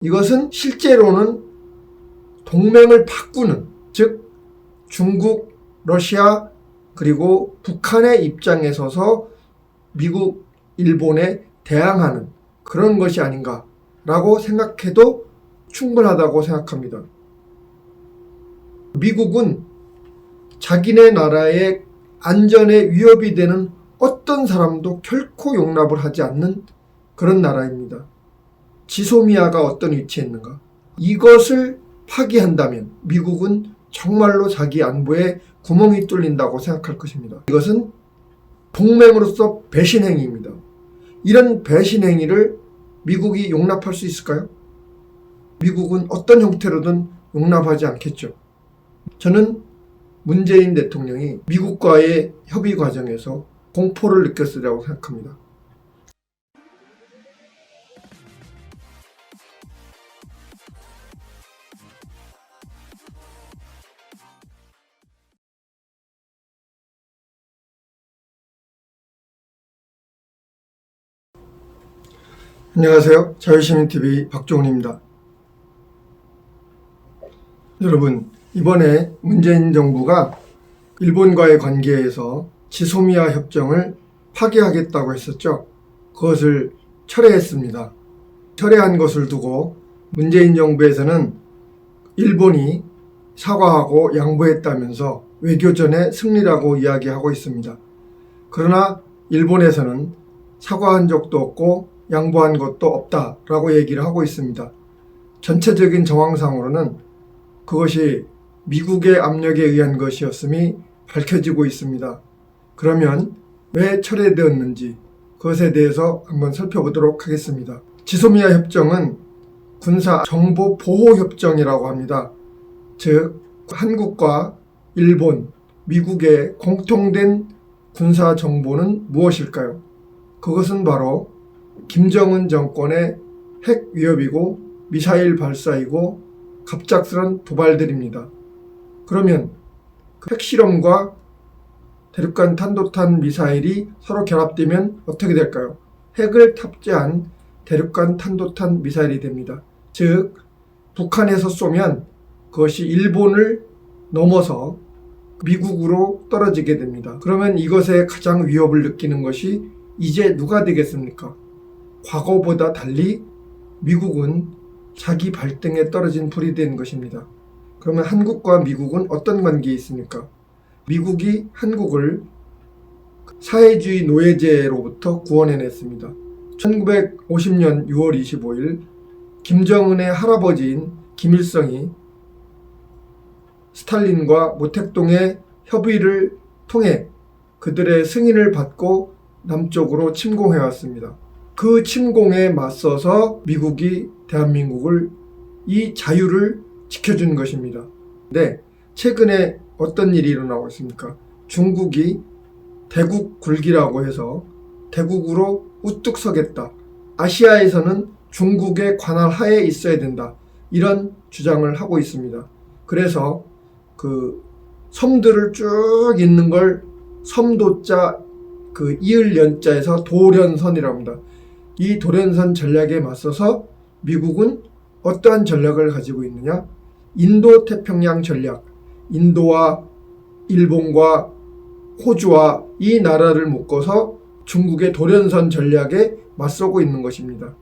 이것은 실제로는 동맹을 바꾸는, 즉 중국, 러시아 그리고 북한의 입장에 서서 미국, 일본에 대항하는 그런 것이 아닌가라고 생각해도 충분하다고 생각합니다. 미국은 자기네 나라의 안전에 위협이 되는 어떤 사람도 결코 용납을 하지 않는 그런 나라입니다. 지소미아가 어떤 위치에 있는가? 이것을 파기한다면 미국은 정말로 자기 안보에 구멍이 뚫린다고 생각할 것입니다. 이것은 동맹으로서 배신행위입니다. 이런 배신행위를 미국이 용납할 수 있을까요? 미국은 어떤 형태로든 용납하지 않겠죠. 저는 문재인 대통령이 미국과의 협의 과정에서 공포를 느꼈으리라고 생각합니다. 안녕하세요. 자유시민TV 박종훈입니다. 여러분, 이번에 문재인 정부가 일본과의 관계에서 지소미아 협정을 파기하겠다고 했었죠. 그것을 철회했습니다. 철회한 것을 두고 문재인 정부에서는 일본이 사과하고 양보했다면서 외교전의 승리라고 이야기하고 있습니다. 그러나 일본에서는 사과한 적도 없고 양보한 것도 없다라고 얘기를 하고 있습니다. 전체적인 정황상으로는 그것이 미국의 압력에 의한 것이었음이 밝혀지고 있습니다. 그러면 왜 철회되었는지 그것에 대해서 한번 살펴보도록 하겠습니다. 지소미아 협정은 군사 정보 보호 협정이라고 합니다. 즉 한국과 일본, 미국의 공통된 군사 정보는 무엇일까요? 그것은 바로 김정은 정권의 핵 위협이고 미사일 발사이고 갑작스런 도발들입니다. 그러면 그 핵실험과 대륙간 탄도탄 미사일이 서로 결합되면 어떻게 될까요? 핵을 탑재한 대륙간 탄도탄 미사일이 됩니다. 즉 북한에서 쏘면 그것이 일본을 넘어서 미국으로 떨어지게 됩니다. 그러면 이것에 가장 위협을 느끼는 것이 이제 누가 되겠습니까? 과거보다 달리 미국은 자기 발등에 떨어진 불이 된 것입니다. 그러면 한국과 미국은 어떤 관계에 있습니까? 미국이 한국을 사회주의 노예제로부터 구원해냈습니다. 1950년 6월 25일 김정은의 할아버지인 김일성이 스탈린과 모택동의 협의를 통해 그들의 승인을 받고 남쪽으로 침공해왔습니다. 그 침공에 맞서서 미국이 대한민국을 이 자유를 지켜준 것입니다. 네, 최근에 어떤 일이 일어나고 있습니까? 중국이 대국 굴기라고 해서 대국으로 우뚝 서겠다. 아시아에서는 중국의 관할 하에 있어야 된다. 이런 주장을 하고 있습니다. 그래서 그 섬들을 쭉 있는 걸 섬도자 그 이을 연자에서 도련선이라고 합니다. 이 도련선 전략에 맞서서 미국은 어떠한 전략을 가지고 있느냐? 인도태평양 전략, 인도와 일본과 호주와 이 나라를 묶어서 중국의 도련선 전략에 맞서고 있는 것입니다.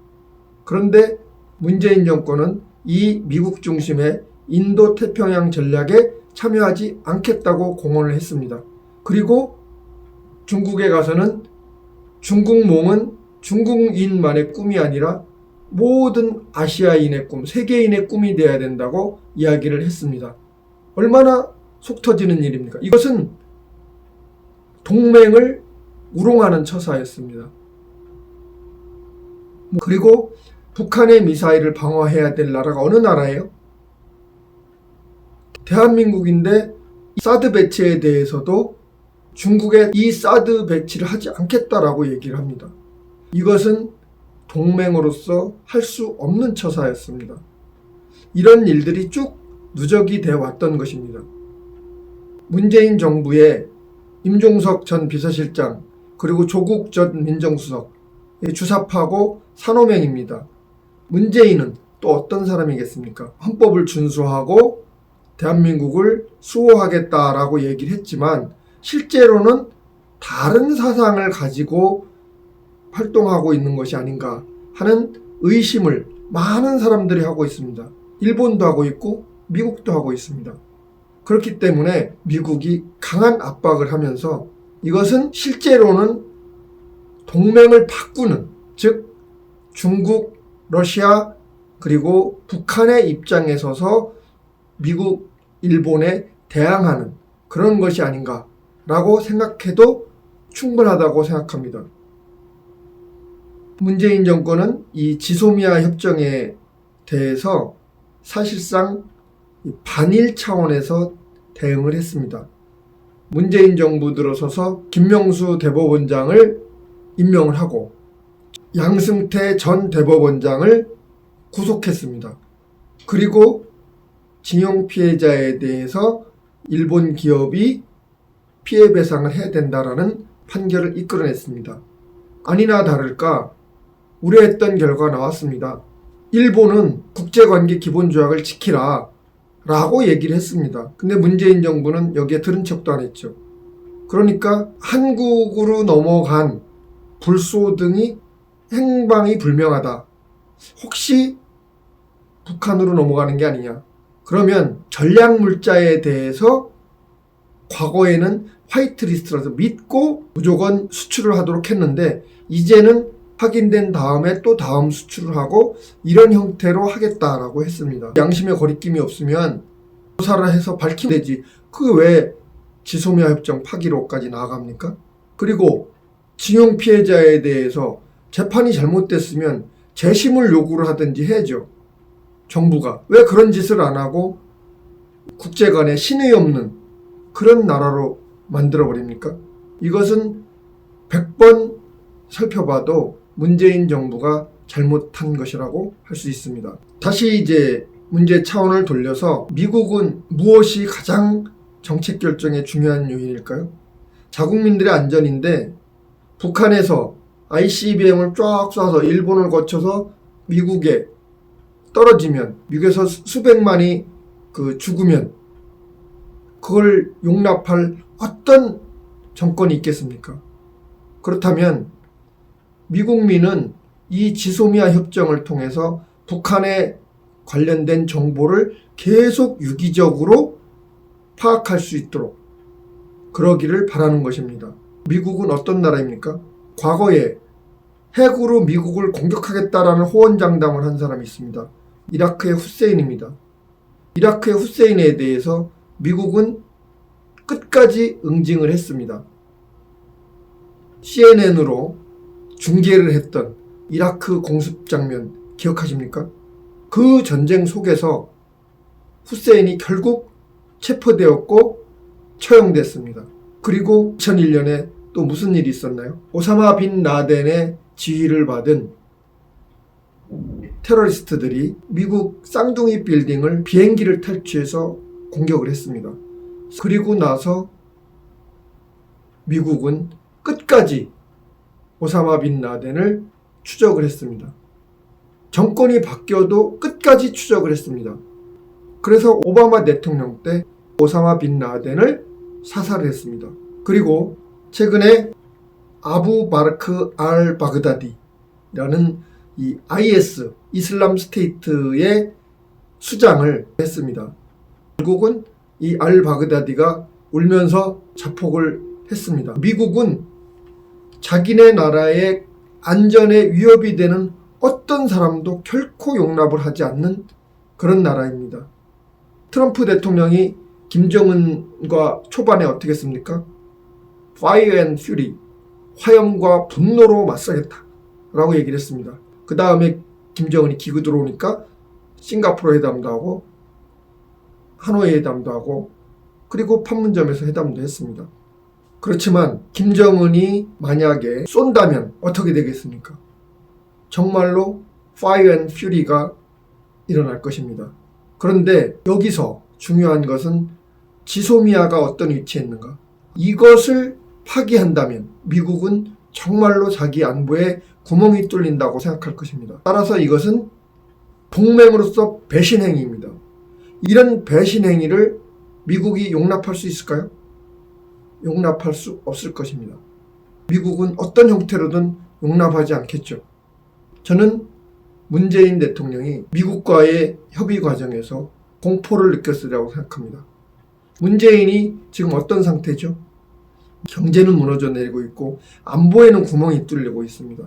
그런데 문재인 정권은 이 미국 중심의 인도태평양 전략에 참여하지 않겠다고 공언을 했습니다. 그리고 중국에 가서는 중국몽은 중국인만의 꿈이 아니라 모든 아시아인의 꿈, 세계인의 꿈이 되어야 된다고 이야기를 했습니다. 얼마나 속 터지는 일입니까? 이것은 동맹을 우롱하는 처사였습니다. 그리고 북한의 미사일을 방어해야 될 나라가 어느 나라예요? 대한민국인데 사드 배치에 대해서도 중국에 이 사드 배치를 하지 않겠다라고 얘기를 합니다. 이것은 동맹으로서 할 수 없는 처사였습니다. 이런 일들이 쭉 누적이 되어 왔던 것입니다. 문재인 정부의 임종석 전 비서실장 그리고 조국 전 민정수석 주사파고 산호맹입니다. 문재인은 또 어떤 사람이겠습니까? 헌법을 준수하고 대한민국을 수호하겠다라고 얘기를 했지만 실제로는 다른 사상을 가지고 활동하고 있는 것이 아닌가 하는 의심을 많은 사람들이 하고 있습니다. 일본도 하고 있고 미국도 하고 있습니다. 그렇기 때문에 미국이 강한 압박을 하면서 이것은 실제로는 동맹을 바꾸는, 즉 중국, 러시아 그리고 북한의 입장에 서서 미국, 일본에 대항하는 그런 것이 아닌가라고 생각해도 충분하다고 생각합니다. 문재인 정권은 이 지소미아 협정에 대해서 사실상 반일 차원에서 대응을 했습니다. 문재인 정부 들어서서 김명수 대법원장을 임명을 하고 양승태 전 대법원장을 구속했습니다. 그리고 징용 피해자에 대해서 일본 기업이 피해 배상을 해야 된다라는 판결을 이끌어냈습니다. 아니나 다를까 우려했던 결과가 나왔습니다. 일본은 국제관계 기본조약을 지키라 라고 얘기를 했습니다. 근데 문재인 정부는 여기에 들은 척도 안 했죠. 그러니까 한국으로 넘어간 불소등이 행방이 불명하다. 혹시 북한으로 넘어가는 게 아니냐. 그러면 전략물자에 대해서 과거에는 화이트리스트라서 믿고 무조건 수출을 하도록 했는데 이제는 확인된 다음에 또 다음 수출을 하고 이런 형태로 하겠다라고 했습니다. 양심의 거리낌이 없으면 조사를 해서 밝히면 되지. 그게 왜 지소미아 협정 파기로까지 나아갑니까? 그리고 징용 피해자에 대해서 재판이 잘못됐으면 재심을 요구를 하든지 해야죠. 정부가. 왜 그런 짓을 안 하고 국제 간에 신의 없는 그런 나라로 만들어버립니까? 이것은 100번 살펴봐도 문재인 정부가 잘못한 것이라고 할 수 있습니다. 다시 이제 문제 차원을 돌려서 미국은 무엇이 가장 정책 결정에 중요한 요인일까요? 자국민들의 안전인데 북한에서 ICBM을 쫙 쏴서 일본을 거쳐서 미국에 떨어지면 미국에서 수백만이 죽으면 그걸 용납할 어떤 정권이 있겠습니까? 그렇다면 미국민은 이 지소미아 협정을 통해서 북한에 관련된 정보를 계속 유기적으로 파악할 수 있도록 그러기를 바라는 것입니다. 미국은 어떤 나라입니까? 과거에 핵으로 미국을 공격하겠다라는 호언장담을 한 사람이 있습니다. 이라크의 후세인입니다. 이라크의 후세인에 대해서 미국은 끝까지 응징을 했습니다. CNN으로 중계를 했던 이라크 공습 장면 기억하십니까? 그 전쟁 속에서 후세인이 결국 체포되었고 처형됐습니다. 그리고 2001년에 또 무슨 일이 있었나요? 오사마 빈 라덴의 지휘를 받은 테러리스트들이 미국 쌍둥이 빌딩을 비행기를 탈취해서 공격을 했습니다. 그리고 나서 미국은 끝까지 오사마 빈 라덴을 추적을 했습니다. 정권이 바뀌어도 끝까지 추적을 했습니다. 그래서 오바마 대통령 때 오사마 빈 라덴을 사살을 했습니다. 그리고 최근에 아부 바르크 알 바그다디라는 이 IS 이슬람 스테이트의 수장을 했습니다. 결국은 이 알 바그다디가 울면서 자폭을 했습니다. 미국은 자기네 나라의 안전에 위협이 되는 어떤 사람도 결코 용납을 하지 않는 그런 나라입니다. 트럼프 대통령이 김정은과 초반에 어떻게 했습니까? Fire and Fury, 화염과 분노로 맞서겠다 라고 얘기를 했습니다. 그 다음에 김정은이 기구 들어오니까 싱가포르 회담도 하고 하노이 회담도 하고 그리고 판문점에서 회담도 했습니다. 그렇지만 김정은이 만약에 쏜다면 어떻게 되겠습니까? 정말로 Fire and Fury가 일어날 것입니다. 그런데 여기서 중요한 것은 지소미아가 어떤 위치에 있는가? 이것을 파기한다면 미국은 정말로 자기 안보에 구멍이 뚫린다고 생각할 것입니다. 따라서 이것은 동맹으로서 배신 행위입니다. 이런 배신 행위를 미국이 용납할 수 있을까요? 용납할 수 없을 것입니다. 미국은 어떤 형태로든 용납하지 않겠죠. 저는 문재인 대통령이 미국과의 협의 과정에서 공포를 느꼈으리라고 생각합니다. 문재인이 지금 어떤 상태죠? 경제는 무너져 내리고 있고 안보에는 구멍이 뚫리고 있습니다.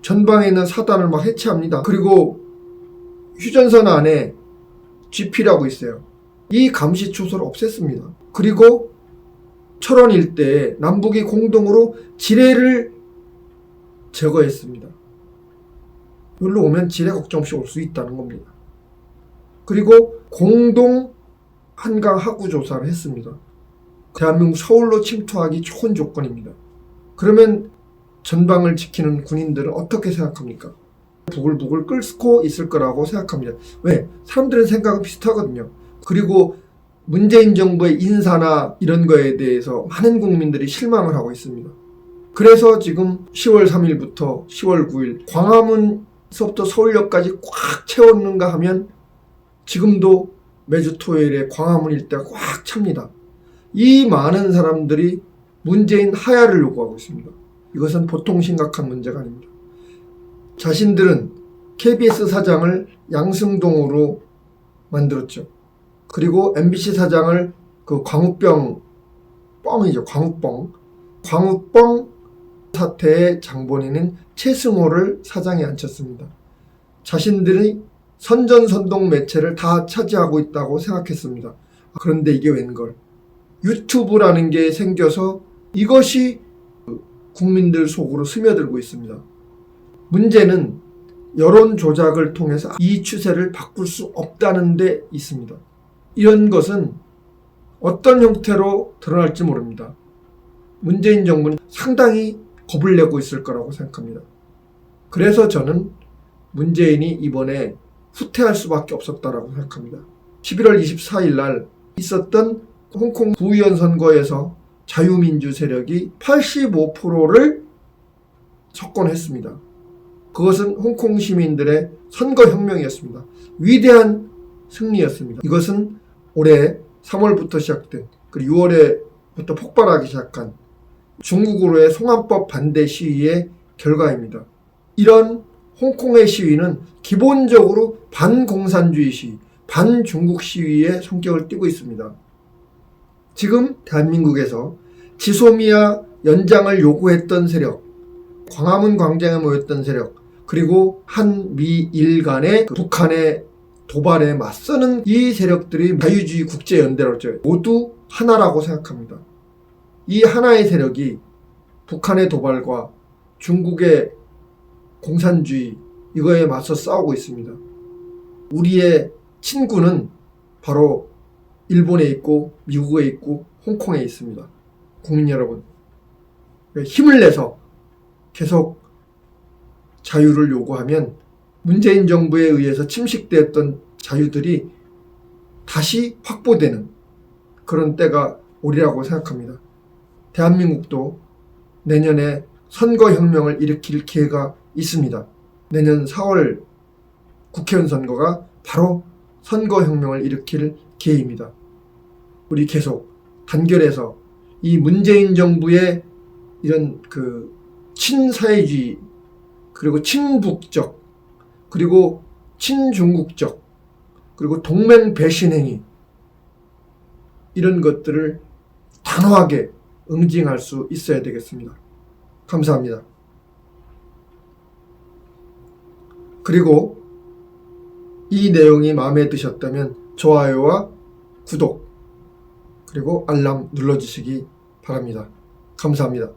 전방에 있는 사단을 막 해체합니다. 그리고 휴전선 안에 GP라고 있어요. 이 감시초소를 없앴습니다. 그리고 철원 일대에 남북이 공동으로 지뢰를 제거했습니다. 여기로 오면 지뢰 걱정 없이 올 수 있다는 겁니다. 그리고 공동 한강 하구 조사를 했습니다. 대한민국 서울로 침투하기 좋은 조건입니다. 그러면 전방을 지키는 군인들은 어떻게 생각합니까? 부글부글 끓고 있을 거라고 생각합니다. 왜? 사람들은 생각은 비슷하거든요. 그리고 문재인 정부의 인사나 이런 거에 대해서 많은 국민들이 실망을 하고 있습니다. 그래서 지금 10월 3일부터 10월 9일 광화문서부터 서울역까지 꽉 채웠는가 하면 지금도 매주 토요일에 광화문 일대가 꽉 찹니다. 이 많은 사람들이 문재인 하야를 요구하고 있습니다. 이것은 보통 심각한 문제가 아닙니다. 자신들은 KBS 사장을 양승동으로 만들었죠. 그리고 MBC 사장을 그 광우병 뻥이죠. 광우뻥 사태의 장본인인 최승호를 사장에 앉혔습니다. 자신들이 선전선동 매체를 다 차지하고 있다고 생각했습니다. 그런데 이게 웬걸? 유튜브라는 게 생겨서 이것이 국민들 속으로 스며들고 있습니다. 문제는 여론 조작을 통해서 이 추세를 바꿀 수 없다는 데 있습니다. 이런 것은 어떤 형태로 드러날지 모릅니다. 문재인 정부는 상당히 겁을 내고 있을 거라고 생각합니다. 그래서 저는 문재인이 이번에 후퇴할 수밖에 없었다라고 생각합니다. 11월 24일 날 있었던 홍콩 부의원 선거에서 자유민주 세력이 85%를 석권했습니다. 그것은 홍콩 시민들의 선거혁명이었습니다. 위대한 승리였습니다. 이것은 올해 3월부터 시작된 그리고 6월에부터 폭발하기 시작한 중국으로의 송환법 반대 시위의 결과입니다. 이런 홍콩의 시위는 기본적으로 반공산주의 시위, 반중국 시위의 성격을 띠고 있습니다. 지금 대한민국에서 지소미아 연장을 요구했던 세력, 광화문 광장에 모였던 세력, 그리고 한미일 간의 북한의 도발에 맞서는 이 세력들이 자유주의 국제연대라고 했죠. 모두 하나라고 생각합니다. 이 하나의 세력이 북한의 도발과 중국의 공산주의 이거에 맞서 싸우고 있습니다. 우리의 친구는 바로 일본에 있고 미국에 있고 홍콩에 있습니다. 국민 여러분, 힘을 내서 계속 자유를 요구하면 문재인 정부에 의해서 침식되었던 자유들이 다시 확보되는 그런 때가 오리라고 생각합니다. 대한민국도 내년에 선거혁명을 일으킬 기회가 있습니다. 내년 4월 국회의원 선거가 바로 선거혁명을 일으킬 기회입니다. 우리 계속 단결해서 이 문재인 정부의 이런 그 친사회주의 그리고 친북적 그리고 친중국적 그리고 동맹 배신 행위 이런 것들을 단호하게 응징할 수 있어야 되겠습니다. 감사합니다. 그리고 이 내용이 마음에 드셨다면 좋아요와 구독 그리고 알람 눌러주시기 바랍니다. 감사합니다.